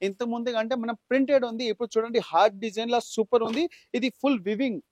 ఇంత ముందు అంటే మనం ప్రింటెడ్ ఉంది. ఇప్పుడు చూడండి హార్డ్ డిజైన్ లా సూపర్ ఉంది. ఇది ఫుల్ వివింగ్.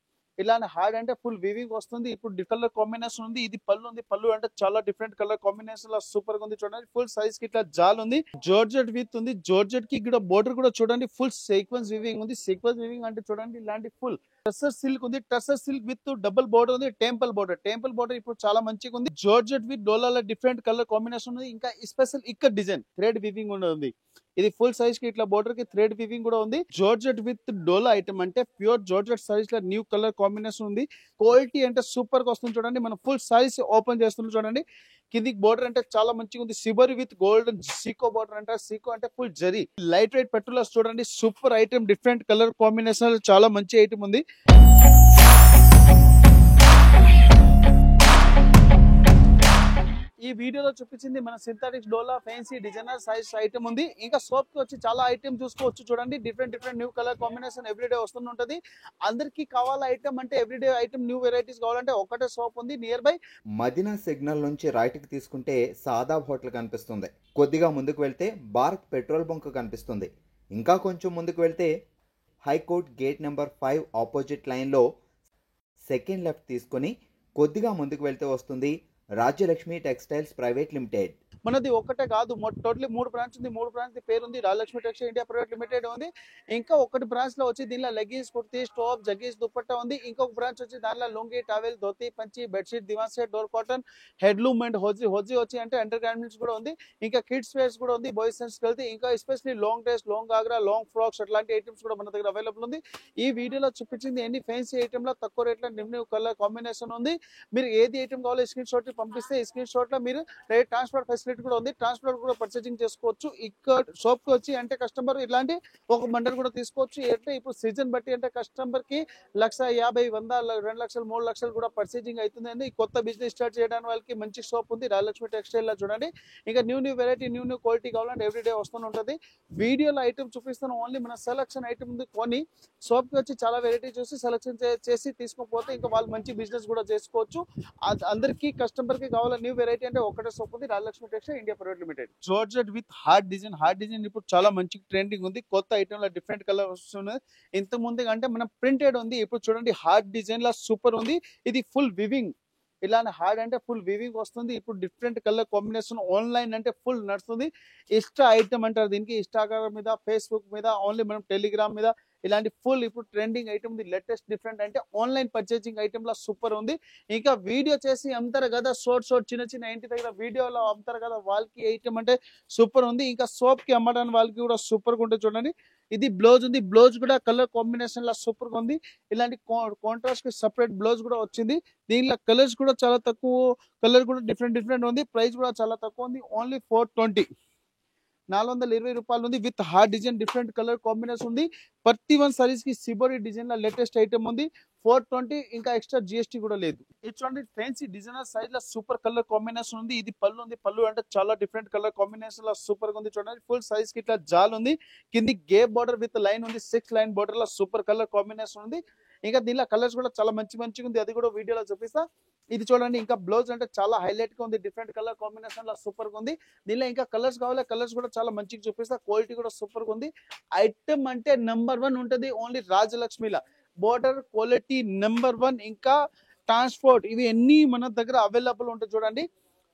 ఇలానే హార్డ్ అంటే ఫుల్ వీవింగ్ వస్తుంది. ఇప్పుడు కలర్ కాంబినేషన్ ఉంది. ఇది పళ్ళు ఉంది. పళ్ళు అంటే చాలా డిఫరెంట్ కలర్ కాంబినేషన్ లా సూపర్ గా ఉంది. చూడండి ఫుల్ సైజ్ కి ఇట్లా జాల్ ఉంది. జార్జెట్ విత్ ఉంది. జార్జెట్ కి ఇక్కడ బోర్డర్ కూడా చూడండి ఫుల్ సీక్వెన్స్ వీవింగ్ ఉంది. సీక్వెన్స్ వీవింగ్ అంటే చూడండి ఇలాంటి ఫుల్ టసర్ సిల్క్ ఉంది. Tussar silk with double border ఉంది. Temple border. టెంపుల్ బోర్డర్ ఇప్పుడు చాలా మంచిగా ఉంది. జార్జెట్ విత్ డోలాల డిఫరెంట్ కలర్ కాంబినేషన్ ఉంది. ఇంకా స్పెషల్ ఇక్కడ డిజైన్ థ్రెడ్ వీవింగ్ ఉంది. ఇది ఫుల్ సైజ్ కి ఇట్లా బోర్డర్ కి థ్రెడ్ వీవింగ్ కూడా ఉంది. జార్జెట్ విత్ డోలా ఐటమ్ అంటే ప్యూర్ జార్జెట్ సైజ్ లో న్యూ కలర్ కాంబినేషన్ ఉంది. క్వాలిటీ అంటే సూపర్ గా వస్తుంది. చూడండి మనం ఫుల్ సైజ్ ఓపెన్ చేస్తున్నాం. చూడండి కిందికి బోర్డర్ అంటే చాలా మంచిగా ఉంది. సిబరి విత్ గోల్డెన్ సీకో బోర్డర్ అంటే సీకో అంటే ఫుల్ జరీ లైట్ వెయిట్ పెట్రోల్స్ చూడండి super item different colour combination చాలా మంచి ఐటమ్ ఉంది. ఈ వీడియోలో చూపించింది మన సింథటిక్స్ డోలా ఫ్యాన్సీ డిజైనర్ సైజ్ ఐటమ్ ఉంది. ఇంకా సోప్ కి వచ్చి చాలా ఐటమ్ చూసుకోవచ్చు. చూడండి different new colour combination everyday వస్తుంటది. అందరికి కావాల ఐటమ్ అంటే ఎవ్రీడే ఐటమ్ న్యూ వెరైటీస్ కావాలంటే ఒకటే సోప్ ఉంది నియర్ బై మదీనా సిగ్నల్ నుంచి రైట్ కి తీసుకుంటే సాదాబ్ హోటల్ కనిపిస్తుంది. కొద్దిగా ముందుకు వెళ్తే భారత్ పెట్రోల్ బంక్ కనిపిస్తుంది. ఇంకా కొంచెం ముందుకు వెళ్తే హైకోర్ట్ గేట్ నెంబర్ 5 ఆపోజిట్ లైన్లో సెకండ్ లెఫ్ట్ తీసుకొని కొద్దిగా ముందుకు వెళ్తే వస్తుంది రాజ్యలక్ష్మి టెక్స్టైల్స్ ప్రైవేట్ లిమిటెడ్. మనది ఒకటే కాదు, టోటలీ 3 బ్రాంచ్ ఉంది. 3 బ్రాంచ్ పేరు ఉంది Rajalakshmi textile India private limited ఉంది. ఇంకా ఒకటి బ్రాంచ్ లో వచ్చి దీనిలో లెగిన్స్, కుర్తీ, స్టోప్, జగ్గీస్, దుపట్టా ఉంది. ఇంకొక బ్రాంచ్ వచ్చి దానిలో లుంగి, టవెల్, ధోతి, పంచి, bedsheet, divan set, door cotton, handloom and హోజీ వచ్చి అంటే అండర్ గార్మెంట్స్ కూడా ఉంది. ఇంకా కిడ్స్ వేర్స్ కూడా ఉంది. బాయ్స్ అండ్ గర్ల్స్ ఇంకా especially long dress, long Agra, long frocks అట్లాంటి ఐటమ్స్ కూడా మన దగ్గర అవైలబుల్ ఉంది. ఈ వీడియోలో చూపించింది ఎన్ని ఫ్యాన్సీ ఐటమ్ లో తక్కువ రేట్ లో న్యూ కలర్ కాంబినేషన్ ఉంది. మీరు ఏది ఐటమ్ కావాలో స్క్రీన్ షాట్ పంపిస్తే ఈ స్క్రీన్ షాట్ లో మీరు ట్రాన్స్పోర్ట్ ఫెసిలిటీ కూడా ఉంది. ట్రాన్స్పోర్ట్ కూడా పర్చేసింగ్ చేసుకోవచ్చు. ఇక్కడ షాప్ కి వచ్చి అంటే కస్టమర్ ఇలాంటి ఒక బండల్ కూడా తీసుకోవచ్చు. అంటే ఇప్పుడు సీజన్ బట్టి అంటే కస్టమర్ కి 1,50,000, 100, 2 లక్షలు, 3 లక్షలు కూడా పర్చేసింగ్ అవుతుంది. అండి కొత్త బిజినెస్ స్టార్ట్ చేయడానికి వాళ్ళకి మంచి షాప్ ఉంది రాజలక్ష్మి టెక్స్టైల్ లో. చూడండి ఇంకా న్యూ వెరైటీ, న్యూ క్వాలిటీ కావాలంటే ఎవ్రీడే వస్తూనే ఉంటుంది. వీడియోలో ఐటమ్ చూపిస్తాను. ఓన్లీ మన సెలక్షన్ ఐటమ్ ఉంది. కొని షాప్ కి వచ్చి చాలా వెరైటీ చూసి సెలక్షన్ చేసి తీసుకోకపోతే ఇంకా వాళ్ళు మంచి బిజినెస్ కూడా చేసుకోవచ్చు. అందరికీ కస్టమర్ కి కావాల న్యూ వెరైటీ అంటే ఒకటే షాప్ ఉంది Rajalakshmi textile India private limited. Georgette with hard design ఇప్పుడు చాలా మంచి ట్రెండింగ్ ఉంది. కొత్త ఐటమ్ లో డిఫరెంట్ కలర్ వస్తున్నాయి. ఇంత ముందు అంటే మనం ప్రింటెడ్ ఉంది. ఇప్పుడు చూడండి హార్డ్ డిజైన్ లా సూపర్ ఉంది. ఇది ఫుల్ వివింగ్. ఇలానే హార్డ్ అంటే ఫుల్ వివింగ్ వస్తుంది. ఇప్పుడు డిఫరెంట్ కలర్ కాంబినేషన్ ఆన్లైన్ అంటే ఫుల్ నడుస్తుంది. ఇన్స్టా ఐటమ్ అంటారు దీనికి. ఇన్స్టాగ్రామ్ మీద, ఫేస్బుక్ మీద, ఓన్లీ మనం టెలిగ్రామ్ మీద ఇలాంటి ఫుల్ ఇప్పుడు ట్రెండింగ్ ఐటమ్ ఉంది. లేటెస్ట్ డిఫరెంట్ అంటే ఆన్లైన్ పర్చేసింగ్ ఐటమ్ లా సూపర్ ఉంది. ఇంకా వీడియో చేసి అమ్ముతారు కదా షార్ట్ చిన్న ఇంటి దగ్గర వీడియోలో అమ్ముతారు కదా వాళ్ళకి ఐటమ్ అంటే సూపర్ ఉంది. ఇంకా సోప్ కి అమ్మడానికి వాళ్ళకి కూడా సూపర్ గా ఉంటుంది. చూడండి ఇది బ్లౌజ్ ఉంది. బ్లౌజ్ కూడా కలర్ కాంబినేషన్ లా సూపర్ గా ఉంది. ఇలాంటి కాంట్రాస్ట్ కి సపరేట్ బ్లౌజ్ కూడా వచ్చింది. దీనిలో కలర్స్ కూడా చాలా తక్కువ, కలర్ కూడా డిఫరెంట్ ఉంది. ప్రైస్ కూడా చాలా తక్కువ ఉంది. ఓన్లీ 420, 420 రూపాయలు ఉంది. With hard design different colour combination ఉంది. ప్రతి వన్ సారీస్ కి సిబోరి డిజైన్ లో లేటెస్ట్ ఐటమ్ ఉంది. 420 ఇంకా ఎక్స్ట్రా జిఎస్టీ కూడా లేదు. ఇది చూడండి ఫ్యాన్సీ డిజైనర్ సైజ్ లో సూపర్ కలర్ కాంబినేషన్ ఉంది. ఇది పళ్ళు ఉంది. పళ్ళు అంటే చాలా డిఫరెంట్ కలర్ కాంబినేషన్ లో సూపర్ గా ఉంది. చూడండి ఫుల్ సైజ్ కి ఇట్లా జాల్ ఉంది. కింది గేప్ బార్డర్ విత్ లైన్ ఉంది. 6 లైన్ బార్డర్ లో సూపర్ కలర్ కాంబినేషన్ ఉంది. ఇంకా దీనిలో కలర్స్ కూడా చాలా మంచిగా ఉంది. అది కూడా వీడియోలో చూపిస్తా. ఇది చూడండి ఇంకా బ్లౌజ్ అంటే చాలా హైలైట్ గా ఉంది. డిఫరెంట్ కలర్ కాంబినేషన్ లో సూపర్ గా ఉంది. దీనిలో ఇంకా కలర్స్ కావాలి, కలర్స్ కూడా చాలా మంచిగా చూపిస్తా. క్వాలిటీ కూడా సూపర్ గా ఉంది. ఐటమ్ అంటే నెంబర్ 1 ఉంటది ఓన్లీ రాజలక్ష్మిలా. Border quality number 1. ఇంకా ట్రాన్స్పోర్ట్ ఇవి అన్ని మన దగ్గర అవైలబుల్ ఉంటుంది. చూడండి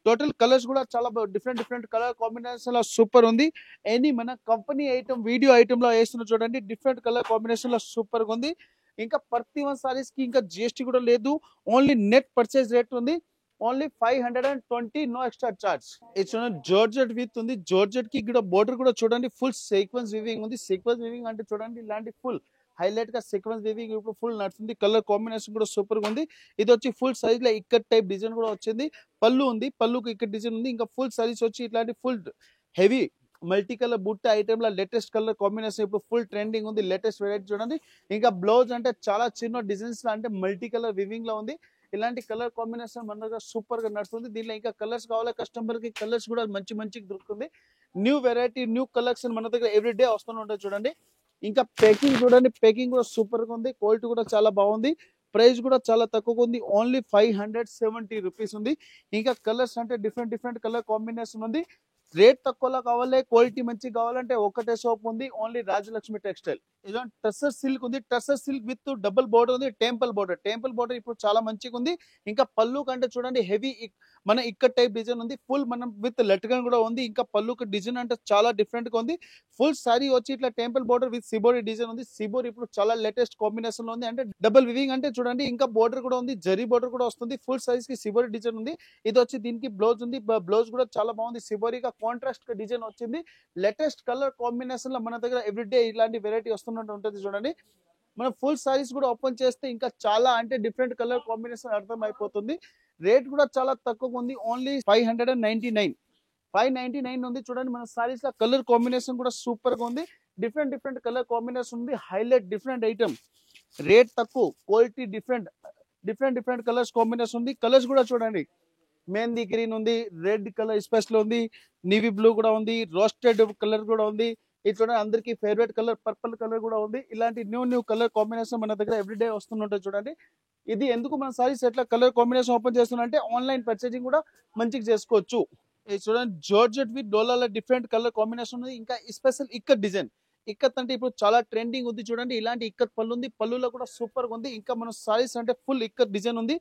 టోటల్ కలర్స్ కూడా చాలా డిఫరెంట్ కలర్ కాంబినేషన్ లో సూపర్ ఉంది. ఎనీ మన కంపెనీ ఐటమ్ వీడియో ఐటమ్ లో వేస్తున్న చూడండి డిఫరెంట్ కలర్ కాంబినేషన్ లో సూపర్ గా ఉంది. ఇంకా ప్రతి వన్ సారీస్ కి ఇంకా జిఎస్టీ కూడా లేదు. ఓన్లీ నెట్ పర్చేస్ రేట్ ఉంది. Only 520, no extra charge. ఇది జార్జెట్ విత్ ఉంది. జార్జెట్ కి ఇక్కడ బోర్డర్ కూడా చూడండి ఫుల్ సీక్వెన్స్ వీవింగ్ ఉంది. సీక్వెన్స్ వీవింగ్ అంటే చూడండి ఇలాంటి ఫుల్ హైలైట్ గా సీక్వెన్స్ వీవింగ్ ఇప్పుడు ఫుల్ నడుస్తుంది. కలర్ కాంబినేషన్ కూడా సూపర్ గా ఉంది. ఇది వచ్చి ఫుల్ సైజ్ లో ఇక్కడ టైప్ డిజైన్ కూడా వచ్చింది. పళ్ళు ఉంది. పళ్ళుకి ఇక్కడ డిజైన్ ఉంది. ఇంకా ఫుల్ సైజ్ వచ్చి ఇట్లాంటి ఫుల్ హెవీ మల్టీ కలర్ బుట్ట ఐటమ్ లో లేటెస్ట్ కలర్ కాంబినేషన్ ఇప్పుడు ఫుల్ ట్రెండింగ్ ఉంది. లేటెస్ట్ వెరైటీ చూడండి. ఇంకా బ్లౌజ్ అంటే చాలా చిన్న డిజైన్స్ లో అంటే మల్టీ కలర్ వివింగ్ లో ఉంది. ఇలాంటి కలర్ కాంబినేషన్ మన దగ్గర సూపర్ గా నడుస్తుంది. దీనిలో ఇంకా కలర్స్ కావాలి కస్టమర్ కి, కలర్స్ కూడా మంచిగా దొరుకుతుంది. న్యూ వెరైటీ, న్యూ కలెక్షన్ మన దగ్గర ఎవ్రీడే వస్తూనే ఉంటుంది. చూడండి ఇంకా పేకింగ్ చూడండి. పేకింగ్ కూడా సూపర్ గా ఉంది. క్వాలిటీ కూడా చాలా బాగుంది. ప్రైస్ కూడా చాలా తక్కువగా ఉంది. ఓన్లీ 570 రూపీస్ ఉంది. ఇంకా కలర్స్ అంటే డిఫరెంట్ కలర్ కాంబినేషన్ ఉంది. రేట్ తక్కువలో కావాలి, క్వాలిటీ మంచిగా కావాలంటే ఒకటే షాప్ ఉంది, ఓన్లీ రాజలక్ష్మి టెక్స్టైల్. ఇదో టస్సర్ సిల్క్ ఉంది, tussar silk with double border ఉంది, టెంపుల్ బోర్డర్. టెంపుల్ బోర్డర్ ఇప్పుడు చాలా మంచిగా ఉంది. ఇంకా పళ్ళు కంటే చూడండి హెవీ మన ఇక్కడ టైప్ డిజైన్ ఉంది, ఫుల్ మనం విత్ లట్కన్ కూడా ఉంది. ఇంకా పళ్ళుకి డిజైన్ అంటే చాలా డిఫరెంట్ గా ఉంది. ఫుల్ సారీ వచ్చి ఇట్లా temple border with shibori design ఉంది. సిబోరి ఇప్పుడు చాలా లేటెస్ట్ కాంబినేషన్ లో ఉంది, అంటే డబుల్ వివింగ్ అంటే చూడండి. ఇంకా బోర్డర్ కూడా ఉంది, జరీ బోర్డర్ కూడా వస్తుంది. ఫుల్ సైజ్ కి సిబోరి డిజైన్ ఉంది. ఇది వచ్చి దీనికి బ్లౌజ్ ఉంది, బ్లౌజ్ కూడా చాలా బాగుంది. సిబోరిగా కాంట్రాస్ట్ డిజైన్ వచ్చింది. లేటెస్ట్ కలర్ కాంబినేషన్ లో మన దగ్గర ఎవ్రీడే ఇలాంటి వెరైటీ వస్తున్నట్టు ఉంటుంది చూడండి. మనం ఫుల్ సారీస్ కూడా ఓపెన్ చేస్తే ఇంకా చాలా అంటే డిఫరెంట్ కలర్ కాంబినేషన్ అర్థం అయిపోతుంది. రేట్ కూడా చాలా తక్కువ ఉంది, ఓన్లీ 599. 599 ఉంది చూడండి. మన సారీస్ లో కలర్ కాంబినేషన్ కూడా సూపర్ గా ఉంది. డిఫరెంట్ డిఫరెంట్ కలర్ కాంబినేషన్ ఉంది. హైలైట్ డిఫరెంట్ ఐటమ్, రేట్ తక్కువ, quality different different colours combination ఉంది. కలర్స్ కూడా చూడండి, మెహందీ గ్రీన్ ఉంది, రెడ్ కలర్ స్పెషల్ ఉంది, నేవీ బ్లూ కూడా ఉంది, రోస్టెడ్ కలర్ కూడా ఉంది. ఇది చూడండి అందరికి ఫేవరెట్ కలర్ పర్పుల్ కలర్ కూడా ఉంది. ఇలాంటి న్యూ కలర్ కాంబినేషన్ మన దగ్గర ఎవ్రీడే వస్తుంటాయి చూడండి. ఇది ఎందుకు మన సారీస్ ఎట్లా కలర్ కాంబినేషన్ ఓపెన్ చేస్తున్నా అంటే ఆన్లైన్ పర్చేసింగ్ కూడా మంచిగా చేసుకోవచ్చు. ఇది చూడండి జార్జెట్ విత్ డోలాల డిఫరెంట్ కలర్ కాంబినేషన్ ఉంది. ఇంకా స్పెషల్ ఇక్కత్ డిజైన్. ఇక్కత్ అంటే ఇప్పుడు చాలా ట్రెండింగ్ ఉంది చూడండి. ఇలాంటి ఇక్కత్ పళ్ళు ఉంది, పళ్ళులో కూడా సూపర్ గా ఉంది. ఇంకా మన సారీస్ అంటే ఫుల్ ఇక్కత్ డిజైన్ ఉంది.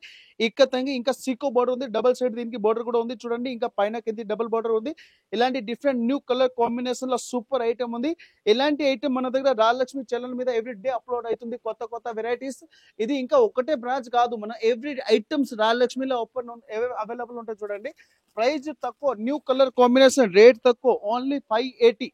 ఇక్కత్ అంగి ఇంకా సీకో బోర్డర్ ఉంది, డబల్ సైడ్ దీనికి బోర్డర్ కూడా ఉంది చూడండి. ఇంకా పైన కింది డబుల్ బోర్డర్ ఉంది. ఇలాంటి డిఫరెంట్ న్యూ కలర్ కాంబినేషన్ లో సూపర్ ఐటమ్ ఉంది. ఇలాంటి ఐటమ్ మన దగ్గర రాజలక్ష్మి ఛానల్ మీద ఎవ్రీ డే అప్లోడ్ అవుతుంది, కొత్త వెరైటీస్. ఇది ఇంకా ఒకటే బ్రాంచ్ కాదు, మన ఎవ్రీ ఐటమ్స్ రాజలక్ష్మిలో ఓపెన్ అవైలబుల్ ఉంటాయి చూడండి. ప్రైస్ తక్కువ, న్యూ కలర్ కాంబినేషన్, రేట్ తక్కువ, ఓన్లీ 580.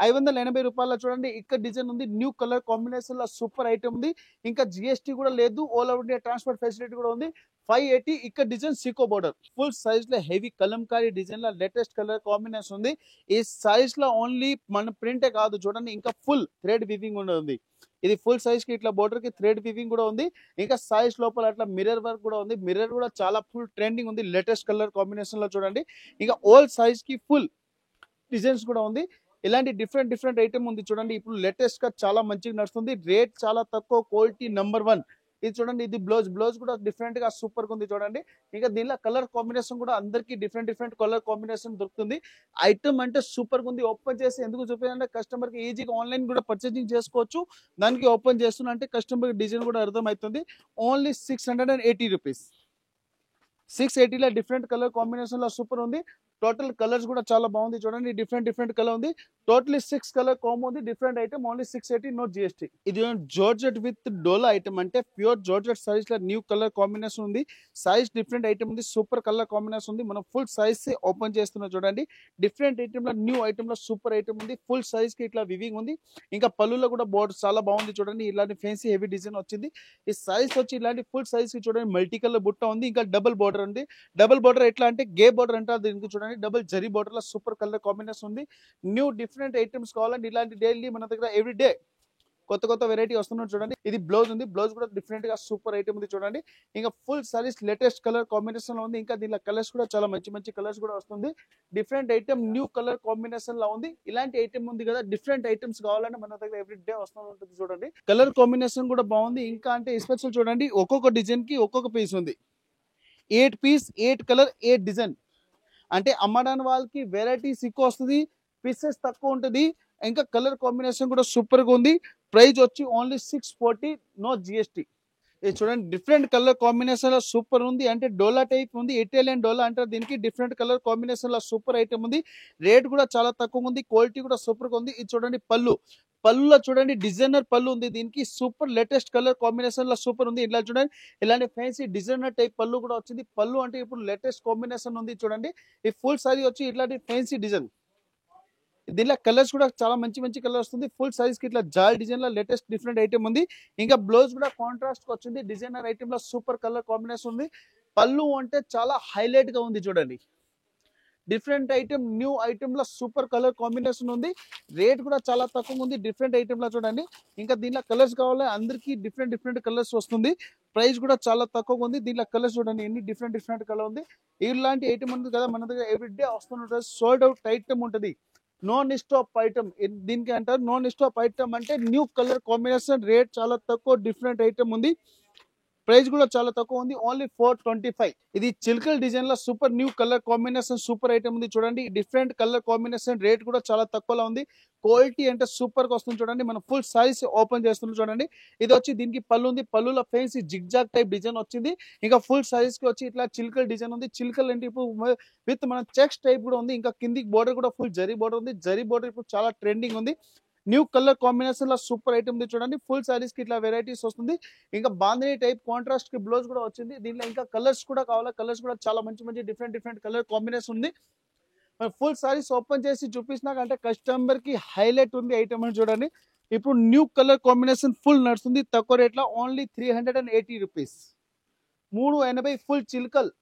580 రూపాయల చూడండి. ఇక్కడ డిజైన్ ఉంది, న్యూ కలర్ కాంబినేషన్ లో సూపర్ ఐటమ్ ఉంది. ఇంకా జిఎస్టీ కూడా లేదు, all over India transport facility కూడా ఉంది. 580. ఇక్కడ design Seeko border, full size లో హెవీ కలంకారీ డిజైన్ లో లేటెస్ట్ కలర్ కాంబినేషన్ ఉంది. ఈ సైజ్ లో ఓన్లీ మన ప్రింటే కాదు చూడండి, ఇంకా ఫుల్ థ్రెడ్ వివింగ్ కూడా ఉంది. ఇది ఫుల్ సైజ్ కి ఇట్లా బోర్డర్ కి థ్రెడ్ వివింగ్ కూడా ఉంది. ఇంకా సైజ్ లోపల అట్లా మిర్రర్ వర్క్ కూడా ఉంది. మిర్రర్ కూడా చాలా ఫుల్ ట్రెండింగ్ ఉంది, లేటెస్ట్ కలర్ కాంబినేషన్ లో చూడండి. ఇంకా ఓల్ సైజ్ కి ఫుల్ డిజైన్స్ కూడా ఉంది. ఇలాంటి డిఫరెంట్ ఐటమ్ ఉంది చూడండి. ఇప్పుడు లేటెస్ట్ గా చాలా మంచిగా నడుస్తుంది, రేట్ చాలా తక్కువ, క్వాలిటీ నంబర్ 1. ఇది చూడండి, ఇది బ్లౌజ్ కూడా డిఫరెంట్ గా సూపర్ గా ఉంది చూడండి. ఇంకా దీనిలో కలర్ కాంబినేషన్ కూడా అందరికి డిఫరెంట్ కలర్ కాంబినేషన్ దొరుకుతుంది. ఐటమ్ అంటే సూపర్ గా ఉంది. ఓపెన్ చేసి ఎందుకు చూపించాలంటే కస్టమర్ కి ఈజీగా ఆన్లైన్ కూడా పర్చేసింగ్ చేసుకోవచ్చు. దానికి ఓపెన్ చేస్తున్నా అంటే కస్టమర్ డిజైన్ కూడా అర్థం అవుతుంది. Only 680 rupees. 680 లో డిఫరెంట్ కలర్ కాంబినేషన్ లో సూపర్ ఉంది. టోటల్ కలర్స్ కూడా చాలా బాగుంది చూడండి. డిఫరెంట్ కలర్ ఉంది. టోటలీ 6 కలర్ కాంబో ఉంది. Different item, only 680, no GST. ఇది జార్జెట్ విత్ డోలా ఐటమ్, అంటే ప్యూర్ జార్జెట్ సారీస్ లో న్యూ కలర్ కాంబినేషన్ ఉంది. సైజ్ డిఫరెంట్ ఐటమ్ ఉంది, సూపర్ కలర్ కాంబినేషన్ ఉంది. మనం ఫుల్ సైజ్ ఓపెన్ చేస్తున్నా చూడండి. డిఫరెంట్ ఐటమ్ లో న్యూ ఐటమ్ లో సూపర్ ఐటమ్ ఉంది. ఫుల్ సైజ్ కి ఇట్లా వివింగ్ ఉంది. ఇంకా పళ్ళులో కూడా బోర్డర్ చాలా బాగుంది చూడండి. ఇలాంటి ఫ్యాన్సీ హెవీ డిజైన్ వచ్చింది. ఈ సైజ్ వచ్చి ఇలాంటి ఫుల్ సైజ్ కి చూడండి, మల్టీ కలర్ బుట్ట ఉంది. ఇంకా డబుల్ బోర్డర్ ఉంది. డబుల్ బోర్డర్ ఎట్లా అంటే గే బోర్డర్ అంటారు దీనికి చూడండి. డబుల్ జరీ బోర్డర్ లో సూపర్ కలర్ కాంబినేషన్ ఉంది. న్యూ డిఫరెంట్ ఐటమ్స్ కావాలంటే ఇలాంటి డైలీ మన దగ్గర ఎవ్రీ డే కొత్త వెరైటీ వస్తున్నారు చూడండి. ఇది బ్లౌజ్ ఉంది, బ్లౌజ్ కూడా డిఫరెంట్ గా సూపర్ ఐటమ్ ఉంది చూడండి. ఇంకా full saris latest colour combination లో ఉంది. ఇంకా దీనిలో కలర్స్ కూడా చాలా మంచి కలర్స్ కూడా వస్తుంది. Different item new colour combination లో ఉంది. ఇలాంటి ఐటమ్ ఉంది కదా, డిఫరెంట్ ఐటమ్స్ కావాలంటే మన దగ్గర ఎవ్రీ డే వస్తూ ఉంటుంది చూడండి. కలర్ కాంబినేషన్ కూడా బాగుంది. ఇంకా అంటే స్పెషల్ చూడండి, ఒక్కొక్క డిజైన్ కి ఒక్కొక్క పీస్ ఉంది. 8 పీస్, 8 కలర్, 8 డిజైన్. అంటే అమ్మడానికి వాళ్ళకి వెరైటీస్ ఎక్కువ వస్తుంది, పీసెస్ తక్కువ ఉంటుంది. ఇంకా కలర్ కాంబినేషన్ కూడా సూపర్ గా ఉంది. ప్రైస్ వచ్చి ఓన్లీ 640, నో జిఎస్టీ. ఇది చూడండి, డిఫరెంట్ కలర్ కాంబినేషన్ లో సూపర్ ఉంది. అంటే డోలా టైప్ ఉంది, ఇటాలియన్ డోలా అంటారు దీనికి. డిఫరెంట్ కలర్ కాంబినేషన్ లో సూపర్ ఐటమ్ ఉంది. రేట్ కూడా చాలా తక్కువ ఉంది, క్వాలిటీ కూడా సూపర్ గా ఉంది. ఇది చూడండి పళ్ళులో చూడండి డిజైనర్ పళ్ళు ఉంది దీనికి. సూపర్ లేటెస్ట్ కలర్ కాంబినేషన్ లో సూపర్ ఉంది. ఇలా చూడండి, ఇలాంటి ఫ్యాన్సీ డిజైనర్ టైప్ పళ్ళు కూడా వచ్చింది. పళ్ళు అంటే ఇప్పుడు లేటెస్ట్ కాంబినేషన్ ఉంది చూడండి. ఈ ఫుల్ సారీ వచ్చి ఇట్లాంటి ఫ్యాన్సీ డిజైన్. దీనిలో కలర్స్ కూడా చాలా మంచి కలర్ వస్తుంది. ఫుల్ సైజ్ కి ఇట్లా జాల్ డిజైన్ లో లేటెస్ట్ డిఫరెంట్ ఐటమ్ ఉంది. ఇంకా బ్లౌజ్ కూడా కాంట్రాస్ట్ వచ్చింది. డిజైనర్ ఐటమ్ లో సూపర్ కలర్ కాంబినేషన్ ఉంది. పళ్ళు అంటే చాలా హైలైట్ గా ఉంది చూడండి. డిఫరెంట్ ఐటమ్, న్యూ ఐటమ్ లో సూపర్ కలర్ కాంబినేషన్ ఉంది. రేట్ కూడా చాలా తక్కువ ఉంది. డిఫరెంట్ ఐటమ్ లో చూడండి. ఇంకా దీనిలో కలర్స్ కావాలి అందరికి, డిఫరెంట్ కలర్స్ వస్తుంది. ప్రైస్ కూడా చాలా తక్కువ ఉంది. దీనిలో కలర్స్ చూడండి, ఎన్ని డిఫరెంట్ కలర్ ఉంది. ఇలాంటి ఐటమ్ ఉంది కదా మన దగ్గర ఎవ్రీ డే వస్తుంటుంది. సోల్డ్ అవుట్ ఐటమ్ ఉంటుంది, నాన్ స్టాప్ ఐటమ్ దీనికి అంటారు. నాన్ స్టాప్ ఐటమ్ అంటే న్యూ కలర్ కాంబినేషన్, రేట్ చాలా తక్కువ, డిఫరెంట్ ఐటమ్ ఉంది. ప్రైస్ కూడా చాలా తక్కువ ఉంది, ఓన్లీ 425. ఇది చిల్కల్ డిజైన్ లో super new colour combination super item ఉంది చూడండి. డిఫరెంట్ కలర్ కాంబినేషన్, రేట్ కూడా చాలా తక్కువలో ఉంది. క్వాలిటీ అంటే సూపర్ గా వస్తుంది చూడండి. మనం ఫుల్ సైజ్ ఓపెన్ చేస్తున్నాం చూడండి. ఇది వచ్చి దీనికి పళ్ళు ఉంది, పళ్ళులో ఫెన్సీ జిగ్జాగ్ టైప్ డిజైన్ వచ్చింది. ఇంకా ఫుల్ సైజ్ కి వచ్చి ఇట్లా చిల్కల్ డిజైన్ ఉంది. చిల్కల్ అంటే ఇప్పుడు విత్ మన చెక్స్ టైప్ కూడా ఉంది. ఇంకా కిందికి బోర్డర్ కూడా ఫుల్ జరీ బోర్డర్ ఉంది. జరీ బోర్డర్ ఇప్పుడు చాలా ట్రెండింగ్ ఉంది. న్యూ కలర్ కాంబినేషన్ లో సూపర్ ఐటమ్ ఉంది చూడండి. ఫుల్ సారీస్ కి ఇట్లా వెరైటీస్ వస్తుంది. ఇంకా బాందిని టైప్ కాంట్రాస్ట్ కి బ్లౌజ్ కూడా వచ్చింది. దీంట్లో ఇంకా కలర్స్ కూడా కావాలా, కలర్స్ కూడా చాలా మంచి మంచి డిఫరెంట్ కలర్ కాంబినేషన్ ఉంది. ఫుల్ సారీస్ ఓపెన్ చేసి చూపించినాకంటే కస్టమర్ కి హైలైట్ ఉంది ఐటమ్ అని చూడండి. ఇప్పుడు న్యూ కలర్ కాంబినేషన్ ఫుల్ నడుస్తుంది తక్కువ రేట్ లో, ఓన్లీ 380 రూపీస్. 380 ఫుల్ చిల్కల్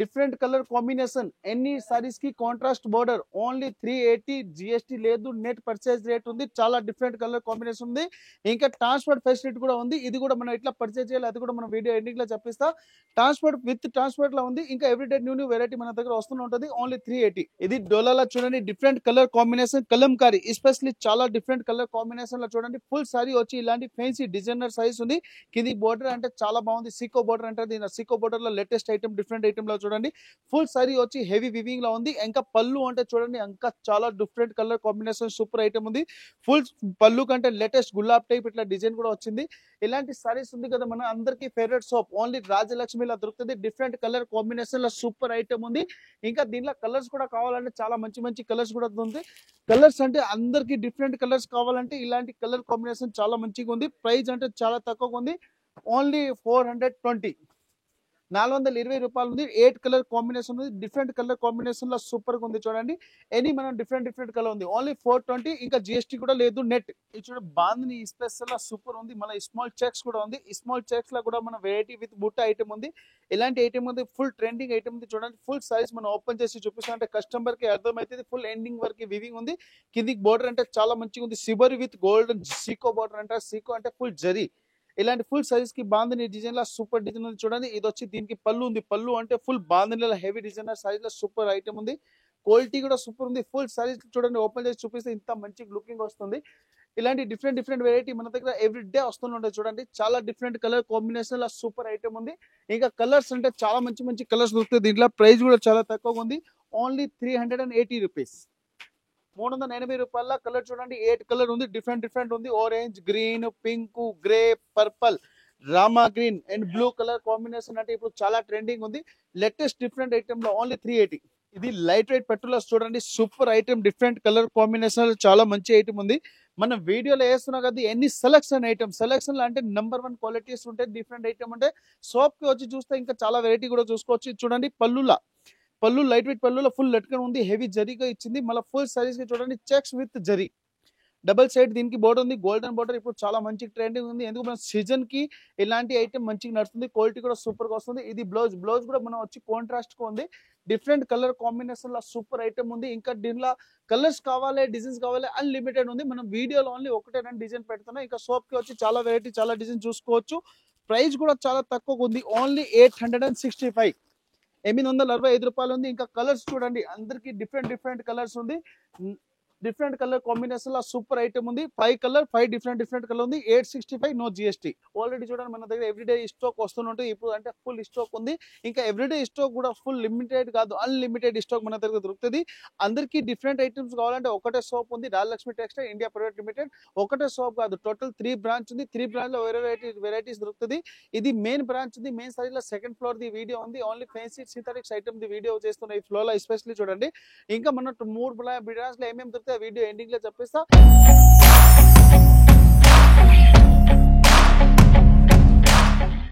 డిఫరెంట్ కలర్ కాంబినేషన్. ఎన్ని సారీస్ కి కాంట్రాస్ట్ బోర్డర్, ఓన్లీ 380. జిఎస్టీ లేదు, నెట్ పర్చేజ్ రేట్ ఉంది. చాలా డిఫరెంట్ కలర్ కాంబినేషన్ ఉంది. ఇంకా ట్రాన్స్పోర్ట్ ఫెసిలిటీ కూడా ఉంది. ఇది కూడా మనం ఎట్లా పర్చేజ్ చేయాలి అది కూడా మనం వీడియో ఎండింగ్ లో చెప్పిస్తా. ట్రాన్స్పోర్ట్ విత్ ట్రాన్స్పోర్ట్ లో ఉంది. ఇంకా ఎవ్రీడే న్యూ వెరైటీ మన దగ్గర వస్తూనే ఉంటుంది. ఓన్లీ 380. ఇది డోలాలో చూడండి different colour combination, Kalamkari especially చాలా డిఫరెంట్ కలర్ కాంబినేషన్ లో చూడండి. ఫుల్ సారీ వచ్చి ఇలాంటి ఫెన్సీ డిజైనర్ సైజ్ ఉంది. కింది బోర్డర్ అంటే చాలా బాగుంది. సీకో బోర్డర్ అంటే సీకో బోర్డర్ లో లేటెస్ట్ ఐటమ్, డిఫరెంట్ ఐటమ్ లో చూడండి. ఫుల్ సారీ వచ్చి హెవీ వివింగ్ లో ఉంది. ఇంకా పళ్ళు అంటే చూడండి ఇంకా చాలా different colour combination super item ఉంది. ఫుల్ పళ్ళు కంటే లేటెస్ట్ గులాబ్ టైప్ ఇట్లా డిజైన్ కూడా వచ్చింది. ఇలాంటి సారీస్ ఉంది కదా మన అందరికి ఫేవరెట్ సోప్, ఓన్లీ రాజలక్ష్మిలో దొరుకుతుంది. డిఫరెంట్ కలర్ కాంబినేషన్ లో సూపర్ ఐటమ్ ఉంది. ఇంకా దీంట్లో కలర్స్ కూడా కావాలంటే చాలా మంచి కలర్స్ కూడా ఉంది. కలర్స్ అంటే అందరికి డిఫరెంట్ కలర్స్ కావాలంటే ఇలాంటి కలర్ కాంబినేషన్ చాలా మంచిగా ఉంది. ప్రైస్ అంటే చాలా తక్కువగా ఉంది, ఓన్లీ 420. 420 రూపాయలు ఉంది. 8 కలర్ కాంబినేషన్ ఉంది. డిఫరెంట్ కలర్ కాంబినేషన్ లో సూపర్ గా ఉంది చూడండి. ఎనీ మనం డిఫరెంట్ కలర్ ఉంది, ఓన్లీ 420. ఇంకా జిఎస్టీ కూడా లేదు, నెట్. ఇది చూడండి బాందిని స్పెషల్ సూపర్ ఉంది. మన స్మాల్ చెక్స్ కూడా ఉంది. స్మాల్ చెక్స్ లో కూడా మన వెరైటీ విత్ బుట్ట ఐటమ్ ఉంది. ఇలాంటి ఐటమ్ ఉంది, ఫుల్ ట్రెండింగ్ ఐటమ్ ఉంది చూడండి. ఫుల్ సైజ్ మనం ఓపెన్ చేసి చూపిస్తాం అంటే కస్టమర్ కి అర్థమైతే. ఫుల్ ఎండింగ్ వరకు వివింగ్ ఉంది. కిందికి బోర్డర్ అంటే చాలా మంచిగా ఉంది. సిబర్ విత్ గోల్డెన్ సీకో బోర్డర్ అంటారు. సీకో అంటే ఫుల్ జరీ. ఇలాంటి ఫుల్ సైజ్ కి బాందిని డిజైన్ లో సూపర్ డిజైన్ ఉంది చూడండి. ఇది వచ్చి దీనికి పళ్ళు ఉంది. పళ్ళు అంటే ఫుల్ బాందినిలో హెవీ డిజైనర్ సైజ్ లో సూపర్ ఐటమ్ ఉంది. క్వాలిటీ కూడా సూపర్ ఉంది. ఫుల్ సైజ్ చూడండి, ఓపెన్ చేసి చూపిస్తే ఇంత మంచి లుకింగ్ వస్తుంది. ఇలాంటి డిఫరెంట్ వెరైటీ మన దగ్గర ఎవ్రీ డే వస్తుంటాయి చూడండి. చాలా డిఫరెంట్ కలర్ కాంబినేషన్ లో సూపర్ ఐటమ్ ఉంది. ఇంకా కలర్స్ అంటే చాలా మంచి కలర్స్ దొరుకుతాయి. దీంట్లో ప్రైస్ కూడా చాలా తక్కువగా ఉంది, ఓన్లీ 380 రూపీస్. 380 రూపాయల కలర్ చూడండి. 8 కలర్ ఉంది, డిఫరెంట్ ఉంది. Orange, green, pink, grey, purple, Rama green and blue colour combination అంటే ఇప్పుడు చాలా ట్రెండింగ్ ఉంది. లేటెస్ట్ డిఫరెంట్ ఐటమ్ లో ఓన్లీ 380. ఇది లైట్ వెయిట్ పెట్రోల్స్ చూడండి. Super item, different colour combination చాలా మంచి ఐటమ్ ఉంది. మనం వీడియోలో వేస్తున్నాం కదా ఎన్ని సెలక్షన్ ఐటమ్. సెలక్షన్ అంటే నెంబర్ 1 క్వాలిటీస్ ఉంటాయి. డిఫరెంట్ ఐటమ్ అంటే షాప్ కి వచ్చి చూస్తే ఇంకా చాలా వెరైటీ కూడా చూసుకోవచ్చు. చూడండి పళ్ళు లైట్ వెయిట్ పళ్ళులో ఫుల్ లట్కన్ ఉంది. హెవీ జరీగా ఇచ్చింది. మళ్ళీ ఫుల్ సారీస్ కి చూడండి checks with zari, double side దీనికి బోర్డర్ ఉంది. గోల్డెన్ బోర్డర్ ఇప్పుడు చాలా మంచి ట్రెండింగ్ ఉంది. ఎందుకు మన సీజన్ కి ఇలాంటి ఐటమ్ మంచిగా నడుస్తుంది. క్వాలిటీ కూడా సూపర్ గా వస్తుంది. ఇది బ్లౌజ్ కూడా మనం వచ్చి కాంట్రాస్ట్ గా ఉంది. డిఫరెంట్ కలర్ కాంబినేషన్ లో సూపర్ ఐటమ్ ఉంది. ఇంకా దీనిలో కలర్స్ కావాలి, డిజైన్స్ కావాలి, అన్లిమిటెడ్ ఉంది. మనం వీడియోలో ఓన్లీ ఒకటే 2 డిజైన్ పెడుతున్నాం. ఇంకా షాప్ కి వచ్చి చాలా వెరైటీ, చాలా డిజైన్ చూసుకోవచ్చు. ప్రైస్ కూడా చాలా తక్కువగా ఉంది, ఓన్లీ 865. 865 రూపాయలు ఉంది. ఇంకా కలర్స్ చూడండి అందరికి డిఫరెంట్ కలర్స్ ఉంది. డిఫరెంట్ కలర్ కాంబినేషన్ లో సూపర్ ఐటమ్ ఉంది. 5 డిఫరెంట్ కలర్ ఉంది. 865, నో జిఎస్టీ. ఆల్రెడీ చూడండి మన దగ్గర ఎవ్రీడే స్టాక్ వస్తుంటుంది. ఇప్పుడు అంటే ఫుల్ స్టాక్ ఉంది. ఇంకా ఎవ్రీడే స్టాక్ కూడా ఫుల్ లిమిటెడ్ కాదు, అన్లిమిటెడ్ స్టాక్ మన దగ్గర దొరుకుతుంది. అందరికి డిఫరెంట్ ఐటమ్స్ కావాలంటే ఒకటే షాప్ ఉంది, Rajalakshmi textile India private limited. ఒకటే షాప్ కాదు, టోటల్ 3 బ్రాంచ్ ఉంది. 3 బ్రాంచ్ లో వెరైటీస్ దొరుకుతుంది. ఇది మెయిన్ బ్రాంచ్ ఉంది. మెయిన్ సైజ్ లో సెకండ్ ఫ్లోర్ ది వీడియో ఉంది. Only fancy synthetics item the video చేస్తున్న ఈ ఫ్లోర్ లో ఎస్పెషల్లీ చూడండి. ఇంకా మన 3 బ్రాంచ్ లో ఏమేమి దొరుకుతాయి వీడియో ఎండింగ్ లో చెప్పేస్తా.